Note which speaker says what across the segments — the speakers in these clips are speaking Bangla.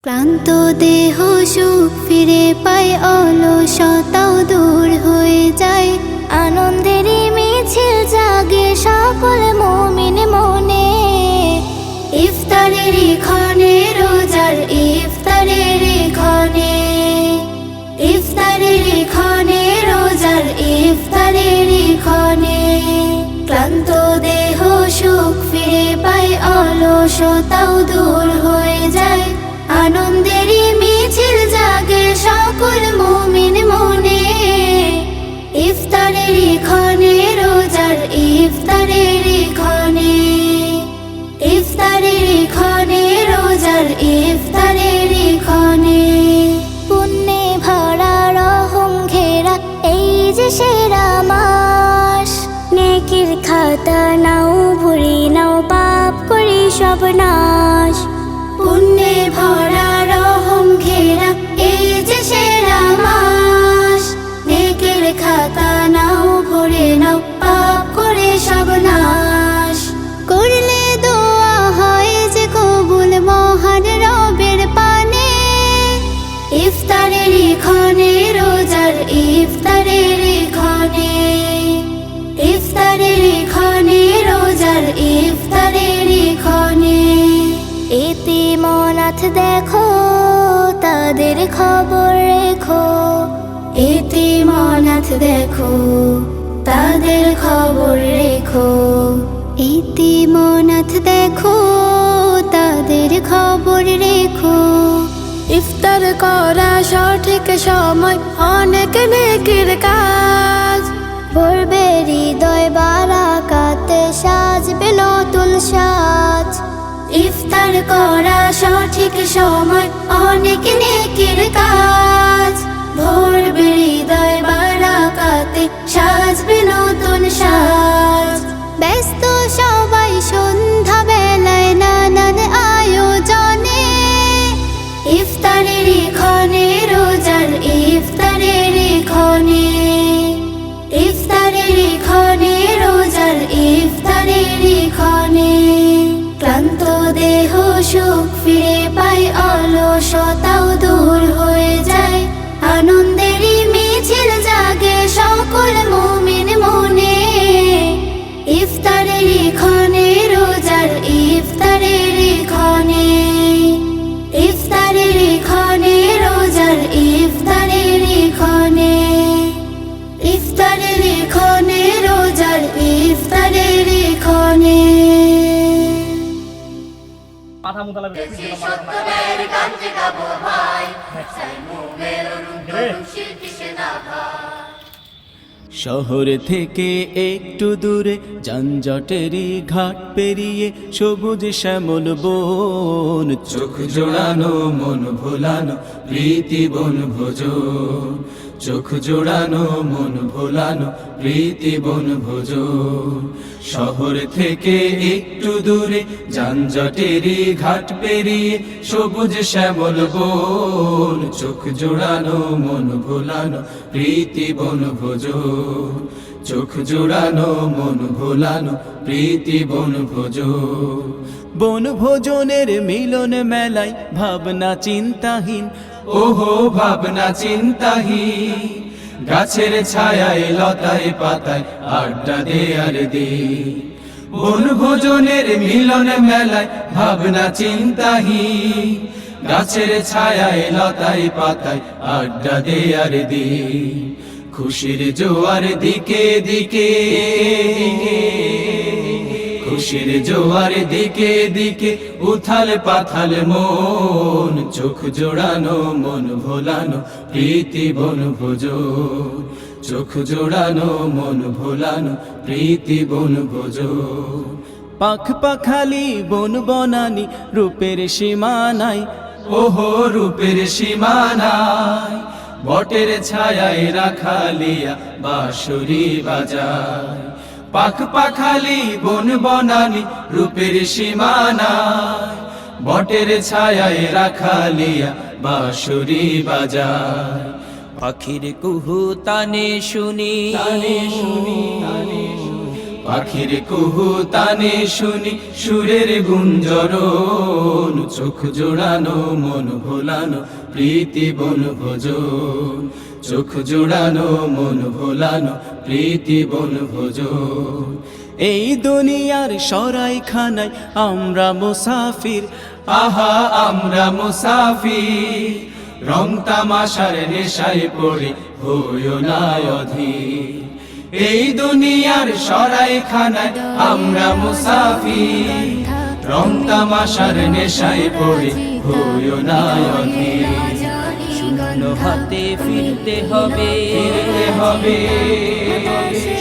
Speaker 1: ক্লান্ত দেহ সুখ ফিরে পায়, অলসতাও দূর হয়ে যায়। আনন্দেরই মিছিল জাগে সকল মুমিন মনে। ইফতারের ক্ষণে রোজার ইফতারের ক্ষণে, ইফতারের ক্ষণে রোজার ইফতারের ক্ষণে। ক্লান্ত দেহ সুখ ফিরে পায়, অলসতাও দূর হয়ে যায়। আনন্দেরই মিছিল জাগে সকল মুমিন মনে। ইফতারের ক্ষণে রোজার ইফতারের ক্ষণে, ইফতারের ক্ষণে রোজার ইফতারের ক্ষণে। পুণ্যে ভরা রহম ঘেরা এই যে সেরা মাস। নেকির খাতা নাও ভরি নাও, পাপ করি সব নাশ। পুণ্যে ভরা রহম ঘেরা এই যে সেরা মাস। নেকির খাতা নাও ভরে নাও, পাপ করে সব নাশ। করলে দোয়া হয় যে কবুল মহান রবের পানে। ইফতারের ক্ষণে রোজার ইফতারের ক্ষণে, ইফতারের ক্ষণে রোজার ইফতারের ক্ষণে। এতিম অনাথ দেখো তাদের খবর রেখো। এতিম অনাথ দেখো তাদের খবর রেখো। এতিম অনাথ দেখো তাদের খবর রেখো। ইফতার করা সঠিক সময়, অনেক নেকির কাজ। ভরবে হৃদয় বারাকাতে, সাজবে নতুন সাজ। ইফতার করা সঠিক সময়, অনেক নেকির কাজ। ভরবে হৃদয় বারাকাতে, সাজবে নতুন সাজ। ব্যস্ত সবাই সন্ধ্যা বেলায় নানান আয়োজনে। ইফতারের ক্ষণে রোজার ইফতারের ক্ষণে, ইফতারের ক্ষণে রোজার ইফতারের ক্ষণে। ক্লান্ত দেহ সুখ ফিরে পায়, অলসতাও দূর হয়ে যায়। আনন্দেরই মিছিল জাগে সকল মুমিন মনে। ইফতারের ক্ষণে রোজার ইফতারের ক্ষণে, ইফতারের ক্ষণে রোজার ইফতারের ক্ষণে। ইফতারের ক্ষণে রোজার ইফতারের ক্ষণে।
Speaker 2: শহর থেকে একটু দূরে যানজটেরই ঘাট পেরিয়ে সবুজ শ্যামল বন। চোখ জোড়ানো মন ভোলানো প্রীতি বন ভোজন। চোখ জোড়ানো মন ভোলানো প্রীতি বন ভোজন। শহর থেকে একটু দূরে যানজটেরই ঘাট পেরিয়ে সবুজ শ্যামল বন। চোখ জোড়ানো মন ভোলানো প্রীতি বন ভোজন। চোখ জোড়ানো মন ভোলানো প্রীতি বন ভোজন। বন ভোজনের মিলন মেলায় ভাবনা চিন্তাহীন, ওহো ভাবনা চিন্তাহীন। গাছের ছায়ায় লতায় পাতায় আড্ডা দে আর দে। বন ভোজনের মিলন মেলায় ভাবনা চিন্তাহীন। গাছের ছায়ায় লতায় পাতায় আড্ডা দে আর দে। খুশির জোয়ার দিকে দিকে, খুশির জোয়ার দিকে দিকে উথাল পাথাল মন। চোখ জোড়ানো মন ভোলানো প্রীতি বন ভোজন। চোখ জোড়ানো মন ভোলানো প্রীতি বন ভোজন। পাখ পাখালি বন বনানি রূপের সীমানায়, ওহো রূপের সীমানায়। বটের ছায়ায় রাখালিয়া বাঁশুরি বাজায়। পাখ পাখালি বন বনানি রূপের সীমানায়। বটের ছায়ায় রাখালিয়া বাঁশুরি বাজায়। পাখির কুহু তানে শুনি, পাখির কুহু তানে শুনি সুরের গুঞ্জরণ, চোখ জোড়ানো মন ভোলানো প্রীতি বন ভোজন, চোখ জোড়ানো মন ভোলানো প্রীতি বন ভোজন।
Speaker 3: এই দুনিয়ার সরাইখানায় আমরা মুসাফির,
Speaker 2: আহা আমরা মুসাফির, রং তামাশার নেশায় পড়ে হইও না অধীর। এই দুনিয়ার সরাইখানায় আমরা মুসাফির, রং তামাশার নেশায় পড়ে হইও না অধীর।
Speaker 3: শূন্য হাতে ফিরতে হবে,
Speaker 2: ফিরতে হবে,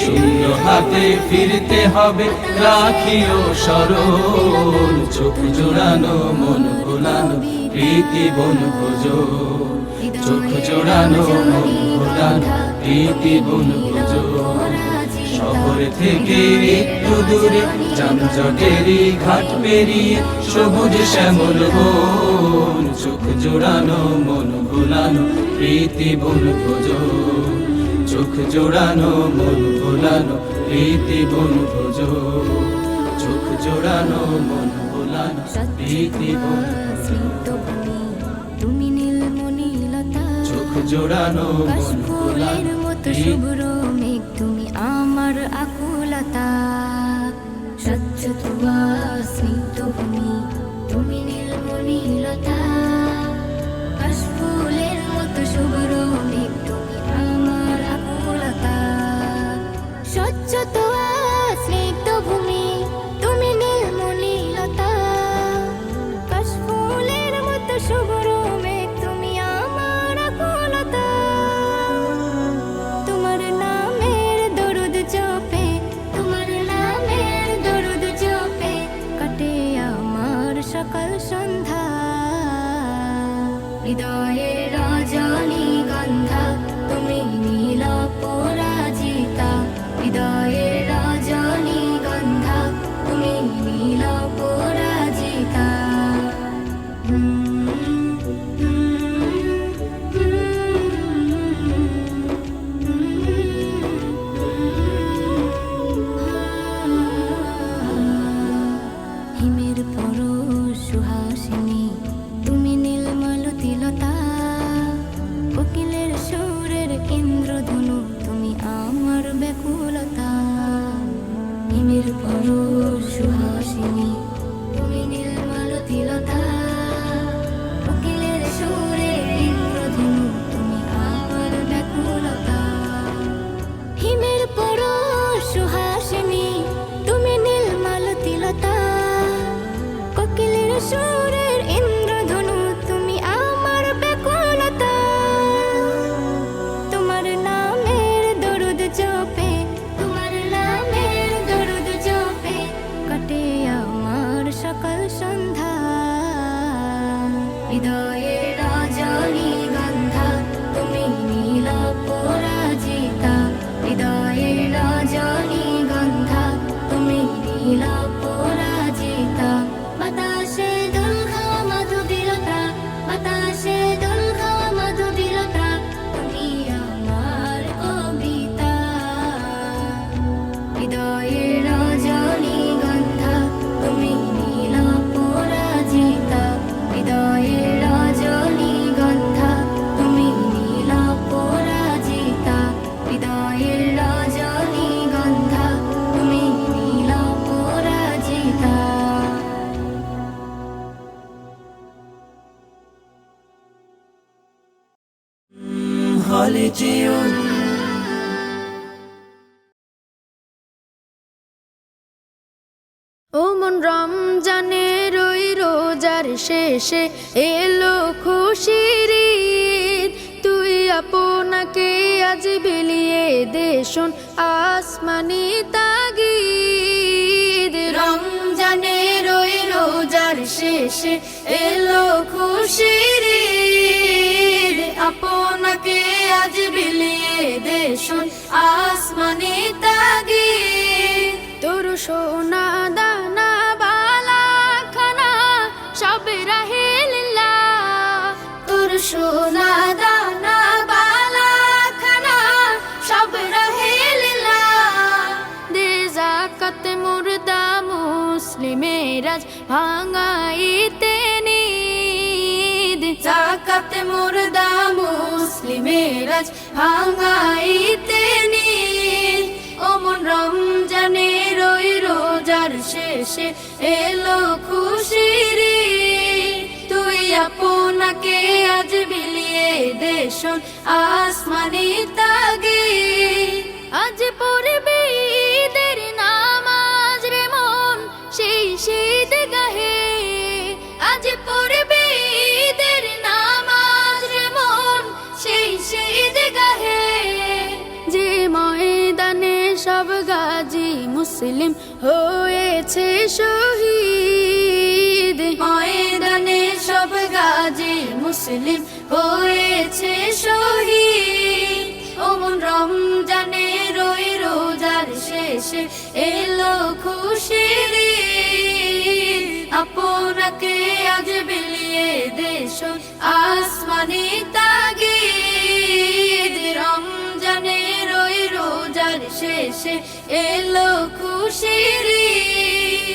Speaker 2: শূন্য হাতে ফিরতে হবে, রাখিও স্মরণ, চোখ জোড়ানো মন ভোলানো প্রীতি বন ভোজন, চোখ জোড়ানো মন ভোলানো প্রীতি বন ভোজন। শহর থেকে একটু দূরে যানজটেরই ঘাট পেরিয়ে সবুজ শ্যামল বন, চোখ জোড়ানো মন ভোলানো প্রীতি বন ভোজন, চোখ জোড়ানো মন ভোলানো প্রীতি বন ভোজন, চোখ জোড়ানো মন ভোলানো প্রীতি বন ভোজন।
Speaker 1: তুমি নীলমণি লতা,
Speaker 2: চোখ জোড়ানো মন
Speaker 1: কাশফুলের
Speaker 2: ভোলানো
Speaker 1: মতো শুভ্র মেঘ, তুমি আমার আকুলতা। স্বচ্ছ তুয়া স্নিগ্ধ ভূমি, তুমি নীলমণি লতা, কাশফুলের মতো শুভ্র মেঘ, তুমি আমার আকুলতা। স্বচ্ছ তুয়া স্নিগ্ধ ভূমি, তুমি নীলমণি লতা, কাশফুলের মতো শুভ্র মেঘ, তুমি আমার আকুলতা। তোমার নামের দরুদ জপে, তোমার নামের দরুদ জপে কাটে আমার সকাল সন্ধ্যা। হৃদয়ে রজনী গন্ধা, তুমি নীল পরাজিতা। হৃদয়ে রজনী গন্ধা, তুমি নীল পরাজিতা। হিমের পরশ সুহাসিনী, তুমি নীলমালতী লতা, কোকিলের সুরের ইন্দ্রধনু, তুমি আমার ব্যাকুলতা। হিমের পরশ সুহাসিনী, তুমি নীলমালতী লতা, কোকিলের সুরের ইন্দ্রধনু, তুমি আমার ব্যাকুলতা। হিমের পরশ সুহাসিনী, তুমি নীলমালতী লতা, কোকিলের সুরের ইন্দ্রধনু, তুমি আমার ব্যাকুলতা। তোমার নামের দরুদ জপে, তোমার নামের দরুদ জপে কাটে আমার সকাল সন্ধ্যা। হৃদয়ে রজনী গন্ধা, তুমি নীল পরাজিতা। হৃদয়ে রজনী গন্ধা, তুমি নীল পরাজিতা। বাতাসে দোল খাওয়া মাধবীলতা, বাতাসে দোল খাওয়া মাধবীলতা, তুমি আমার কবিতা। হৃদয়ে রজনী গন্ধা, তুমি নীল পরাজিতা। হৃদয়ে রজনী গন্ধা, তুমি নীল পরাজিতা। হৃদয়ে রজনী গন্ধা, তুমি নীল পরাজিতা।
Speaker 3: হলে যেও
Speaker 1: ও মন রমজানের ওই রোজার শেষে এলো খুশির ঈদ, তুই আপনাকে আজ বিলিয়ে দে শোন আসমানি তাগিদ। রমজানের ওই রোজার শেষে এলো খুশির ঈদ, আপনাকে আজ বিলিয়ে দে শোন আসমানি তাগিদ। তোর সোনা দানা বালা খানা সব রাহে লিল্লাহ, তোর সোনা দানা বালা খানা সব রাহে লিল্লাহ। দে যাক ভাঙাইতে নিদ যাকাত মুর্দা মুসলিমের আজ ভাঙাইতে নিদ ওমন রমজানের ওই রোজার শেষে এলো খুশির ঈদ। তুই আপনাকে আজ বিলিয়ে দেশন আসমানি তাগে আজ পড়বে ঈদের নামাজ রে মন সেই শীত গাহে আজ পড়বে ঈদের নামাজ রে মন সেই শীত গাহে যে ময়দানে সব গাজী মুসলিম হয়েছে শহীদ ময়দানে সব গাজী মুসলিম হয়েছে শহীদ ওমন রমজানের ওই রোজার শেষে এলো খুশির ঈদ। আপনাকে আজ বিলিয়ে দেশন আসমানি তাগিদ রমজানের ওই রোজার শেষে এলো খুশির ঈদ।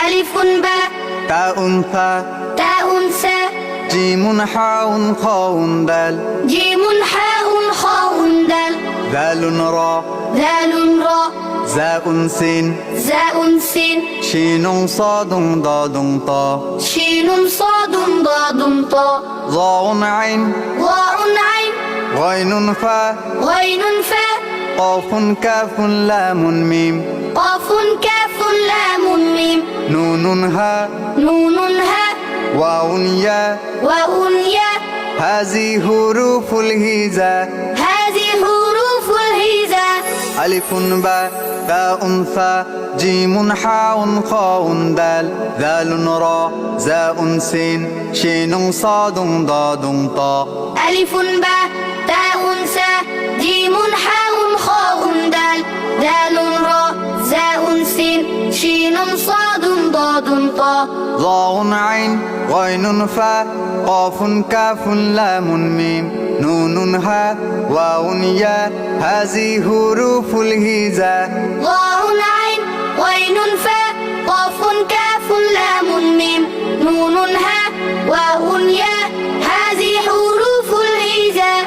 Speaker 1: ألف باء
Speaker 4: تاء ثاء
Speaker 1: تاء ثاء
Speaker 4: جيم حاء خاء دال
Speaker 1: جيم حاء خاء دال
Speaker 4: ذال را
Speaker 1: ذال راء
Speaker 4: زاء سين
Speaker 1: زاء سين
Speaker 4: شين صاد ضاد طاء
Speaker 1: شين صاد ضاد طاء
Speaker 4: ظاء عين
Speaker 1: ظاء عين
Speaker 4: غين فاء
Speaker 1: غين فاء
Speaker 4: قاف كاف لام ميم
Speaker 1: قاف كاف لام ميم
Speaker 4: نون هاء
Speaker 1: نون هاء
Speaker 4: واو ياء
Speaker 1: واو ياء
Speaker 4: هذه حروف الهجاء
Speaker 1: هذه حروف الهجاء
Speaker 4: ألف باء تاء ثاء جيم حاء خاء دال ذال را زاء سين شين صاد ضاد طاء
Speaker 1: ألف باء تاء ثاء جيم حاء خاء دال ذال راء زاء سين شين صاد ضاد طاء
Speaker 4: ظاء عين غين فاء قاف كاف لام ميم نون هاء واو ياء هذه حروف الهجاء
Speaker 1: ظاء عين غين فاء قاف كاف لام ميم نون هاء واو ياء هذه حروف الهجاء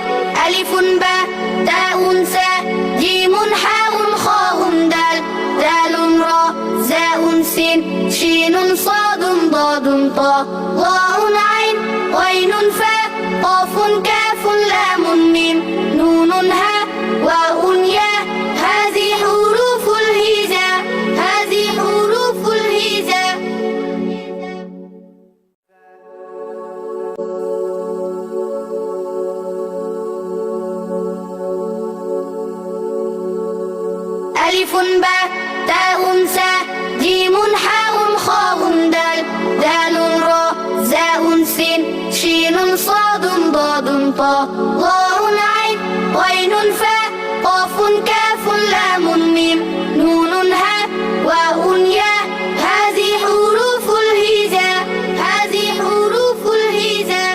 Speaker 1: ألف باء تاء ثاء جيم حاء خاء دال ذال راء زاء سين شين صاد ضاد طاء ظاء عين غين فاء قاف كاف لام ميم نون هاء واو ياء هذه حروف الهجاء هذه حروف الهجاء ألف باء تاء ثاء جيم حاء خاء دال ذال راء زاء سين شين صاد ضاد طاء ظاء عين غين فاء قاف كاف لام ميم نون هاء واو ياء هذه حروف الهجاء هذه حروف الهجاء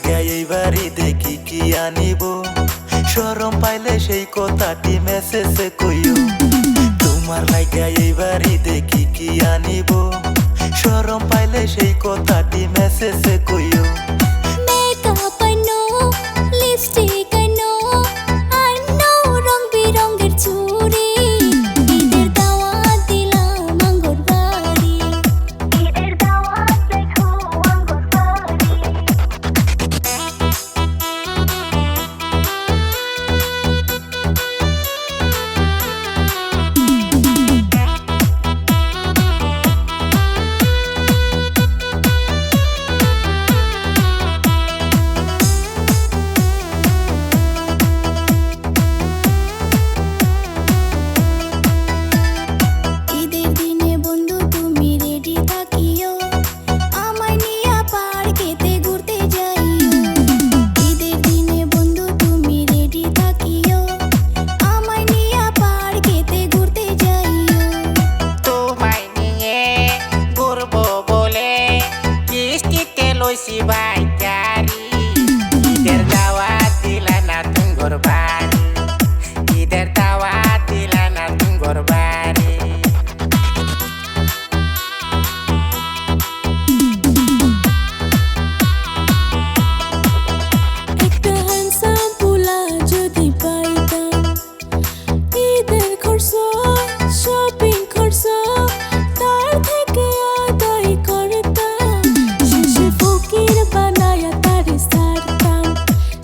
Speaker 5: লাইগা এইবারই দেখি কি আনিব শরম পাইলে সেই কথাটি মেসেজে কইও তোমার লাইগা এইবারই দেখি কি আনিব শরম পাইলে সেই কথাটি মেসেজে কইও
Speaker 1: Makeup I know, lipstick I know, রং বিরঙের চুড়ি ঈদের দাওয়াত দিলাম আঙ্গুর বাড়ি ঈদের দাওয়াত দেখো আঙ্গুর বাড়ি ঈদের দিনে বন্ধু তুমি রেডি থাকিও আমায় নিয়া পার্কেতে ঘুরতে যাইও ঈদের দিনে বন্ধু তুমি রেডি থাকিও আমায় নিয়া পার্কেতে ঘুরতে যাইও
Speaker 6: তোমায় নিয়ে ঘুরবো বলে কিস্তিতে লইছি বাইকারি ঈদের দাওয়াত দিলা না তুঙ্গর বাড়ি ঈদের দাওয়াত দিলা না তুঙ্গর বাড়ি
Speaker 1: একটা হ্যান্ডসাম পোলা যদি পাইতাম ঈদের খরচ শপিং খরচ তার থেকে আদায় করতাম শেষে ফকির বানায়া তারে সারতাম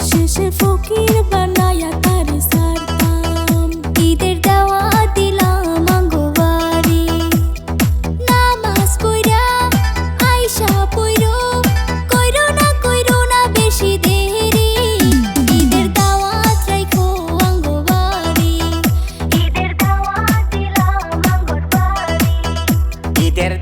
Speaker 1: শেষে ফকির বানায়া তারে সারতাম ঈদের দাওয়াত দিলাম আঙ্গুবাড়ি নামাজ পইরা আইসা পইরো কইরো না বেশি দেরি ঈদের দাওয়াত রাইখো আঙ্গুবাড়ি ঈদের দাওয়াত দিলাম আঙ্গুর বাড়ি
Speaker 6: ঈদের